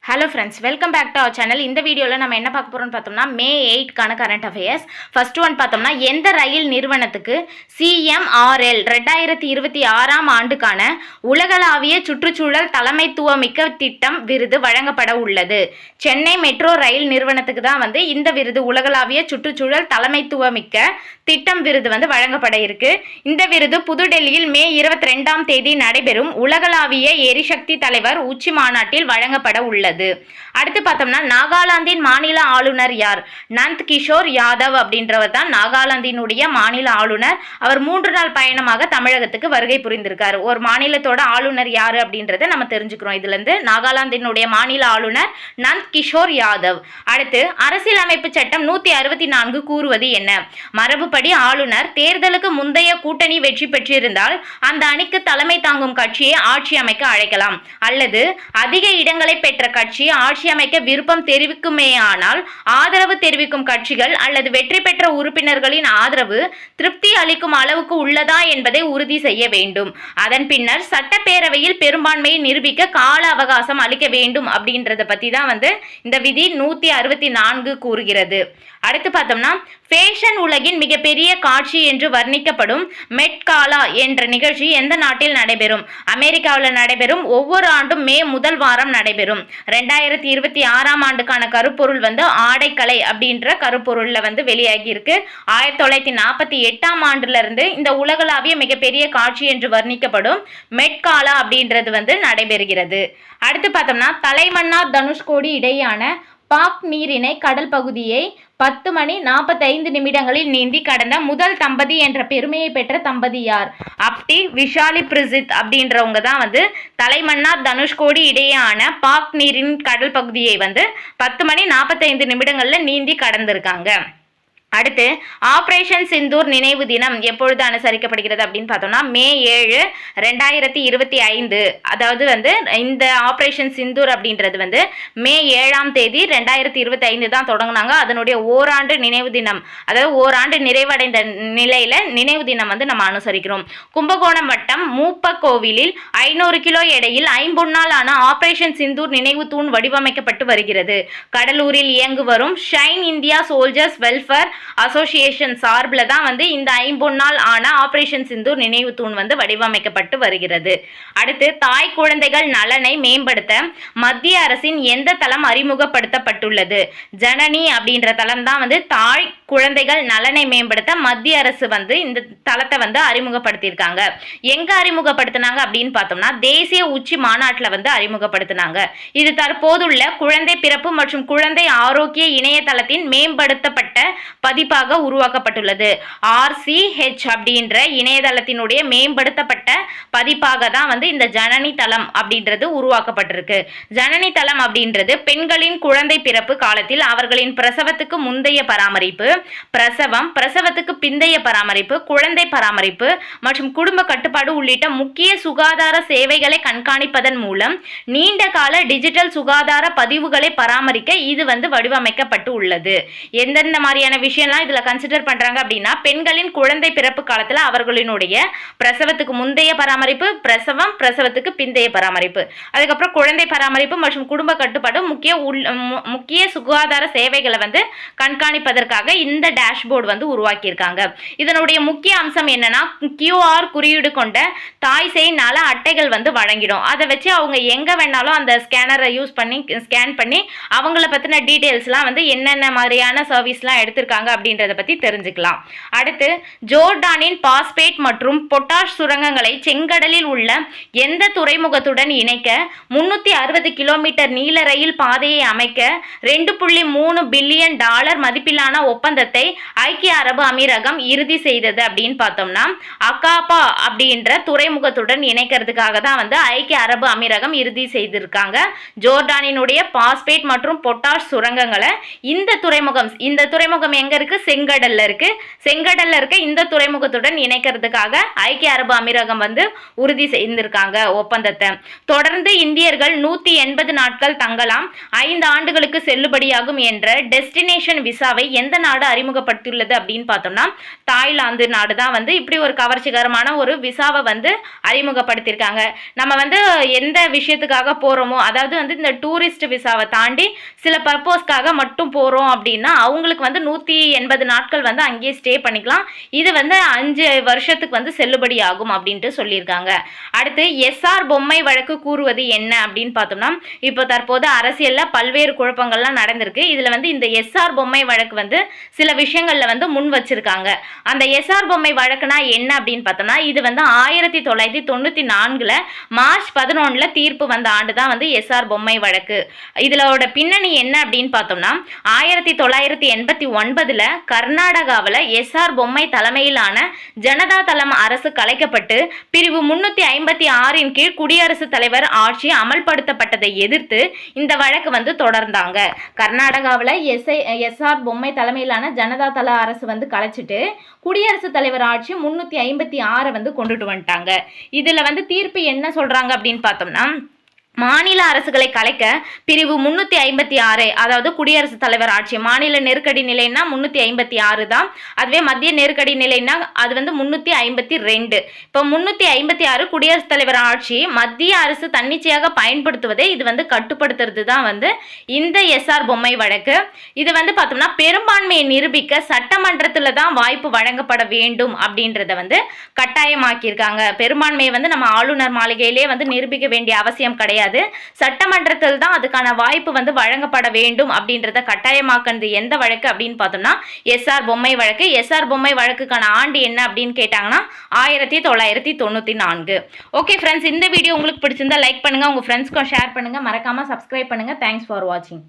Hello friends, welcome back to our channel. இந்த வீடியோவில் நம்ம என்ன பார்க்க போகிறோம்னு பார்த்தோம்னா மே 8க்கான கரண்ட் அஃபேர்ஸ். ஃபர்ஸ்ட் ஒன் பார்த்தோம்னா எந்த ரயில் நிறுவனத்துக்கு CMRL 2026ஆம் ஆண்டுக்கான உலகளாவிய சுற்றுச்சூழல் தலைமைத்துவமிக்க திட்டம் விருது வழங்கப்பட உள்ளது. சென்னை மெட்ரோ ரயில் நிறுவனத்துக்கு தான் இந்த விருது உலகளாவிய சுற்றுச்சூழல் தலைமைத்துவமிக்க திட்டம் விருது வழங்கப்பட இருக்கு. இந்த விருது புதுடெல்லியில் மே 22ஆம் தேதி நடைபெறும் உலகளாவிய எரிசக்தி தலைவர் உச்சி மாநாட்டில் வழங்கப்பட உள்ளது. அடுத்து பார்த்தோம்னா நாகாலாந்தின் மாநில ஆளுநர் யார்? நந்த் கிஷோர் யாதவ் அப்படின்றவர் தான் நாகாலாந்தினுடைய மாநில ஆளுநர். அவர் 3 நாள் பயணமாக தமிழகத்துக்கு வருகை புரிந்திருக்காரு. ஒரு மாநிலத்தோட ஆளுநர் யாரு அப்படின்றத நம்ம தெரிஞ்சுக்கிறோம். இதுல இருந்து நாகாலாந்தினுடைய மாநில ஆளுநர் நந்த் கிஷோர் யாதவ். அடுத்து அரசியலமைப்பு சட்டம் 164 கூறுவது என்ன? மரபுப்படி ஆளுநர் தேர்தலுக்கு முந்தைய கூட்டணி வெற்றி பெற்றிருந்தால் அந்த அணிக்கு தலைமை தாங்கும் கட்சியை ஆட்சி அமைக்க அழைக்கலாம், அல்லது அதிக இடங்களை பெற்ற கட்சி ஆட்சி அமைக்க விருப்பம் தெரிவிக்குமேயானால் ஆதரவு தெரிவிக்கும் கட்சிகள் அல்லது வெற்றி பெற்ற உறுப்பினர்களின் ஆதரவு திருப்தி அளிக்கும் அளவுக்கு உள்ளதா என்பதை உறுதி செய்ய வேண்டும். அதன் பின்னர் சட்டப்பேரவையில் பெரும்பான்மையை நிரூபிக்க கால அவகாசம் அளிக்க வேண்டும் அப்படின்றத பத்தி தான் இந்த விதி 164 கூறுகிறது. அடுத்து பார்த்தோம்னா ஃபேஷன் உலகின் மிகப்பெரிய காட்சி என்று வர்ணிக்கப்படும் மெட் காலா என்ற நிகழ்ச்சி எந்த நாட்டில் நடைபெறும்? அமெரிக்காவில் நடைபெறும். ஒவ்வொரு ஆண்டும் மே முதல் வாரம் நடைபெறும். 2026ஆம் ஆண்டுக்கான கருப்பொருள் ஆடைக்கலை அப்படின்ற கருப்பொருள்ல வெளியாகி இருக்கு. 1948ஆம் ஆண்டுல இருந்து இந்த உலகளாவிய மிகப்பெரிய காட்சி என்று வர்ணிக்கப்படும் மெட் காலா அப்படின்றது நடைபெறுகிறது. அடுத்து பார்த்தோம்னா தலைமன்னார் தனுஷ்கோடி இடையான பாக் நீரிணை கடல் பகுதியை 10 மணி 45 நிமிடங்களில் நீந்தி கடந்த முதல் தம்பதி என்ற பெருமையை பெற்ற தம்பதி யார்? அப்டி விஷாலி பிரிசித் அப்படின்றவங்க தான் தலைமன்னார் தனுஷ்கோடி இடையேயான பாக் நீரின் கடல் பகுதியை 10 மணி 45 நிமிடங்களில் நீந்தி கடந்திருக்காங்க. அடுத்து ஆபரேஷன் சிந்தூர் நினைவு தினம் எப்பொழுது அனுசரிக்கப்படுகிறது அப்படின்னு பார்த்தோம்னா மே 7, 2025. அதாவது இந்த ஆபரேஷன் சிந்தூர் அப்படின்றது மே 7ஆம் தேதி 2025 தான் தொடங்கினாங்க. அதனுடைய ஓராண்டு நினைவு தினம், அதாவது ஓராண்டு நிறைவடைந்த நிலையில நினைவு தினம் நம்ம அனுசரிக்கிறோம். கும்பகோணம் வட்டம் மூப்ப கோவிலில் 500 கிலோ எடையில் ஐம்பொன்னால் ஆன ஆபரேஷன் சிந்தூர் நினைவு தூண் வடிவமைக்கப்பட்டு வருகிறது. கடலூரில் இயங்கு வரும் shine India soldiers welfare association சார்பில் தான் இந்த ஐம்பொன்னால் ஆன ஆபரேஷன் சிந்தூர் நினைவு தூண் வடிவமைக்கப்பட்டு வருகிறது. அடுத்து தாய் குழந்தைகள் நலனை மேம்படுத்த மத்திய அரசின் எந்த தளம் அறிமுகப்படுத்தப்பட்டுள்ளது? ஜனனி அப்படின்ற தளம் தான் தாய் குழந்தைகள் நலனை மேம்படுத்த மத்திய அரசு இந்த தளத்தை அறிமுகப்படுத்தியிருக்காங்க. எங்க அறிமுகப்படுத்தினாங்க அப்படின்னு பார்த்தோம்னா தேசிய உச்சி மாநாட்டில் அறிமுகப்படுத்தினாங்க. இது தற்போதுள்ள குழந்தை பிறப்பு மற்றும் குழந்தை ஆரோக்கிய இணையதளத்தின் மேம்படுத்தப்பட்ட பதிப்பாக உருவாக்கப்பட்டுள்ளது. RCH அப்படின்ற இணையதளத்தினுடைய மேம்படுத்தப்பட்ட பதிப்பாக தான் இந்த ஜனனி தளம் அப்படின்றது உருவாக்கப்பட்டிருக்கு. ஜனனி தளம் அப்படின்றது பெண்களின் குழந்தை பிறப்பு காலத்தில் அவர்களின் பிரசவத்துக்கு முந்தைய பராமரிப்பு, பிரசவம், பிரசவத்துக்கு பிந்தைய பராமரிப்பு, குழந்தை பராமரிப்பு மற்றும் குடும்ப கட்டுப்பாடு உள்ளிட்ட முக்கிய சுகாதார சேவைகளை கண்காணிப்பதன் மூலம் நீண்ட கால டிஜிட்டல் சுகாதார பதிவுகளை பராமரிக்க இது வடிவமைக்கப்பட்டு உள்ளது. எந்தெந்த மாதிரியான விஷயம்லாம் இதுல கன்சிடர் பண்றாங்க அப்படின்னா பெண்களின் குழந்தை பிறப்பு காலத்துல அவர்களினுடைய பிரசவத்துக்கு முந்தைய பராமரிப்பு, பிரசவம், பிரசவத்துக்கு பிந்தைய பராமரிப்பு, அதுக்கப்புறம் குழந்தை பராமரிப்பு மற்றும் குடும்ப கட்டுப்பாடு முக்கிய சுகாதார சேவைகளை கண்காணிப்பதற்காக இந்த டேஷ்போர்டு உருவாக்கியிருக்காங்க. இதனுடைய முக்கிய அம்சம் என்னன்னா QR குறியீடு கொண்ட தாய் சேய் நல அட்டைகள் வழங்கிடும். அதை வச்சு அவங்க எங்க வேணாலும் அந்த ஸ்கேனரை யூஸ் பண்ணி ஸ்கேன் பண்ணி அவங்கள பத்தின டீடைல்ஸ்லாம் என்னென்ன மாதிரியான சர்வீஸ்லாம் எடுத்திருக்காங்க அப்படின்றத பத்தி தெரிஞ்சுக்கலாம். அடுத்து ஜோர்டானின் பாஸ்பேட் மற்றும் பொட்டாஷ் சுரங்கங்களை செங்கடலில் உள்ள எந்த துறைமுகத்துடன் இணைக்க 360 கிலோமீட்டர் நீள ரயில் பாதையை அமைக்க $2.3 பில்லியன் மதிப்பிலான ஒப்பந்தத்தை ஐக்கிய அரபு அமீரகம் இறுதி செய்தது அப்படின்னு பார்த்தோம்னா அகாபா அப்படின்ற துறைமுகத்துடன் இணைக்கிறதுக்காக தான் ஐக்கிய அரபு அமீரகம் இறுதி செய்திருக்காங்க. ஜோர்டானினுடைய பாஸ்பேட் மற்றும் பொட்டாஷ் சுரங்கங்களை இந்த துறைமுகம் எங்க எங்க இருக்கு? செங்கடல்ல இருக்கு. செங்கடல்ல இருக்க இந்த துறைமுகத்துடன் இணைக்கிறதுக்காக ஐக்கிய அரபு அமீரகம் வந்து உறுதி செய்திருக்காங்க ஒப்பந்தத்தை. தொடர்ந்து இந்தியர்கள் 180 நாட்கள் தங்கலாம், 5 ஆண்டுகளுக்கு செல்லுபடியாகும் என்ற டெஸ்டினேஷன் விசாவை எந்த நாடு அறிமுகப்படுத்தியுள்ளது அப்படின்னு பார்த்தோம்னா தாய்லாந்து நாடு தான் வந்து இப்படி ஒரு கவர்ச்சிகரமான ஒரு விசாவை வந்து அறிமுகப்படுத்தியிருக்காங்க. நம்ம வந்து எந்த விஷயத்துக்காக போறோமோ, அதாவது வந்து இந்த டூரிஸ்ட் விசாவை தாண்டி சில பர்போஸ்க்காக மட்டும் போறோம் அப்படின்னா அவங்களுக்கு வந்து 180 நாட்கள் வந்து அங்கேயே ஸ்டே பண்ணிக்கலாம். இது வந்து 5 வருஷத்துக்கு வந்து செல்லுபடி ஆகும் அப்படின்ட்டு சொல்லியிருக்காங்க. அடுத்து எஸ்ஆர் பொம்மை வழக்கு கூறுவது என்ன அப்படின்னு பார்த்தோம்னா இப்போ தற்போது அரசியல்ல பல்வேறு குழப்பங்கள்லாம் நடந்திருக்கு. இதுல வந்து இந்த எஸ்ஆர் பொம்மை வழக்கு வந்து சில விஷயங்கள்ல வந்து முன் வச்சிருக்காங்க. அந்த எஸ்ஆர் பொம்மை வழக்குனா என்ன அப்படின்னு பார்த்தோம்னா இது வந்து 1994ல மார்ச் 11ல தீர்ப்பு வந்த ஆண்டு தான் வந்து எஸ்ஆர் பொம்மை வழக்கு. இதோட பின்னணி என்ன அப்படின்னு பார்த்தோம்னா 1989ல கர்நாடகாவில் எஸ்ஆர் பொம்மை தலைமையிலான ஜனதா தளம் அரசு கலைக்கப்பட்டு பிரிவு 356 கீழ் குடியரசுத் தலைவர் ஆட்சி அமல்படுத்தப்பட்டதை எதிர்த்து இந்த வழக்கு வந்து தொடர்ந்தாங்க. கர்நாடகாவில் எஸ்ஆர் பொம்மை தலைமையிலான ஜனதா தள அரசு வந்து கலைச்சிட்டு குடியரசுத் தலைவர் ஆட்சி 356 வந்து கொண்டுட்டு வந்துட்டாங்க. இதுல வந்து தீர்ப்பு என்ன சொல்றாங்க அப்படின்னு பார்த்தோம்னா மாநில அரசுகளை கலைக்க பிரிவு 356 அதாவது குடியரசுத் தலைவர் ஆட்சி, மாநில நெருக்கடி நிலைன்னா 356 தான், அதுவே மத்திய நெருக்கடி நிலைன்னா அது வந்து 352. இப்போ 356 குடியரசுத் தலைவர் ஆட்சி மத்திய அரசு தன்னிச்சையாக பயன்படுத்துவதை இது வந்து கட்டுப்படுத்துறது தான் வந்து இந்த எஸ்ஆர் பொம்மை வழக்கு. இது வந்து பார்த்தோம்னா பெரும்பான்மையை நிரூபிக்க சட்டமன்றத்தில் தான் வாய்ப்பு வழங்கப்பட வேண்டும் அப்படின்றத வந்து கட்டாயமாக்கியிருக்காங்க. பெரும்பான்மையை வந்து நம்ம ஆளுநர் மாளிகையிலே வந்து நிரூபிக்க வேண்டிய அவசியம் கிடையாது, சட்டமன்றத்தில் தான் அதுக்கான வாய்ப்பு வந்து வழங்கப்பட வேண்டும் அப்படின்றத கட்டாயமாக்குறது எந்த வழக்கு அப்படின்னு பார்த்தோம்னா எஸ்ஆர் பொம்மை வழக்கு. எஸ்ஆர் பொம்மை வழக்குக்கான ஆண்டு என்ன அப்படின்னு கேட்டாங்கன்னா 1994. ஓகே ஃப்ரெண்ட்ஸ், இந்த வீடியோ உங்களுக்கு பிடிச்சிருந்தா லைக் பண்ணுங்க, உங்க ஃப்ரெண்ட்ஸ்க்கும் ஷேர் பண்ணுங்க, மறக்காம சப்ஸ்கிரைப் பண்ணுங்க. தேங்க்ஸ் ஃபார் வாட்சிங்.